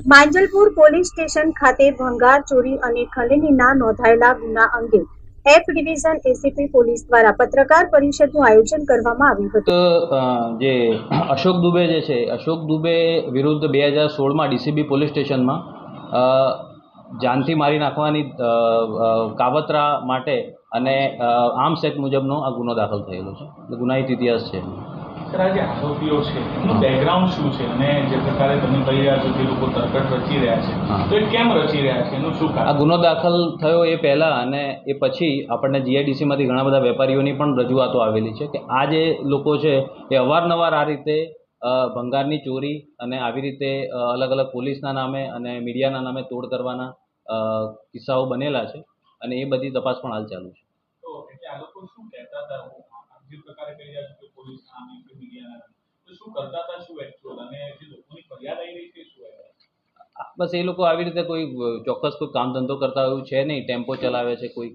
Manjalpur police station ખાતે ભંગાર ચોરી અને ખંડણીના નોંધાયેલા ગુના અંગે એફ ડિવિઝન એસીપી પોલીસ દ્વારા પત્રકાર પરિષદનું આયોજન કરવામાં આવ્યું હતું। જે અશોક દુબે જે છે, અશોક દુબે વિરુદ્ધ 2016માં ડીસીબી પોલીસ સ્ટેશનમાં જાનથી મારી નાખવાની કાવતરા માટે અને આર્મ્સ એક્ટ મુજબનો આ ગુનો દાખલ થયેલો છે। ગુનાહિત ઇતિહાસ છે। સર, આ જે આરોપીઓ છે એનું બેકગ્રાઉન્ડ શું છે અને જે પ્રકારે તમે કહી રહ્યા છો કે લોકો તરકટ રચી રહ્યા છે, તો એ કેમ રચી રહ્યા છે, એનું શું કારણ? આ ગુનો દાખલ થયો એ પહેલાં અને એ પછી આપણને જીઆઈડીસીમાંથી ઘણા બધા વેપારીઓની પણ રજૂઆતો આવેલી છે કે આ જે લોકો છે એ અવારનવાર આ રીતે ભંગારની ચોરી અને આવી રીતે અલગ અલગ પોલીસના નામે અને મીડિયાના નામે તોડ કરવાના કિસ્સાઓ બનેલા છે અને એ બધી તપાસ પણ હાલ ચાલુ છે। તો એટલે આ લોકો શું કહેતા હતા, જે પ્રકારે કહી રહ્યા છો કે પોલીસના નામે કે મીડિયાના નામે, તો શું કરતા હતા, શું એકચ્યુઅલ, અને જે લોકોની ફરિયાદ આવી રહી છે શું આવ્યા? બસ એ લોકો આવી રીતે કોઈ ચોક્કસ કોઈ કામ ધંધો કરતા હોય એવું છે નહીં। ટેમ્પો ચલાવે છે, કોઈ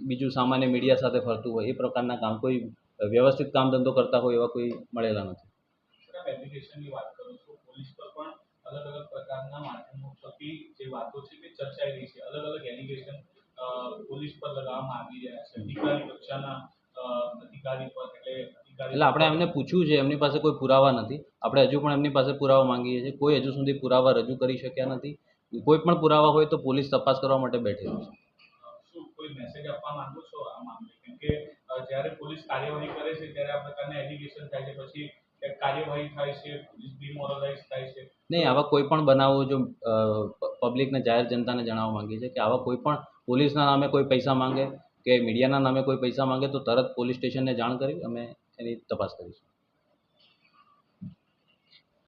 બીજું સામાન્ય મીડિયા સાથે ફરતું હોય એ પ્રકારના કામ, કોઈ વ્યવસ્થિત કામ ધંધો કરતા હોય એવા કોઈ મળેલા નથી। એપ્લિકેશનની વાત કરો છો, પોલીસ પર પણ અલગ અલગ પ્રકારના માધ્યમો થકી જે વાતો છે તે ચર્ચાઈ રહી છે, અલગ અલગ એલિગેશન પોલીસ પર લગાવવામાં આવી રહ્યા છે, અધિકારી કક્ષાના અધિકારી પર, એટલે આપણે એમને પૂછ્યું છે, એમની પાસે કોઈ પુરાવા નથી। આપણે હજુ પણ એમની પાસે પુરાવા માંગીએ છીએ, કોઈ હજુ સુધી પુરાવા રજૂ કરી શક્યા નથી। કોઈ પણ પુરાવા હોય તો પોલીસ તપાસ કરવા માટે બેઠેલી છે। શું કોઈ મેસેજ આપવા માંગો છો આ મામલે? કેમ કે જ્યારે પોલીસ કાર્યવાહી કરે છે ત્યારે આ પ્રકારના એલિગેશન થાય છે, પછી કાર્યવાહી થાય છે, પોલીસ ડિમોરલાઇઝ થાય છે। નહીં, આવા કોઈ પણ બનાવો જો પબ્લિકને, જાહેર જનતાને જણાવવા માંગીએ છીએ કે આવા કોઈ પણ પોલીસના નામે કોઈ પૈસા માંગે કે મીડિયાના નામે કોઈ પૈસા માંગે તો તરત પોલીસ સ્ટેશનને જાણ કરી અમે એની તપાસ કરીશું।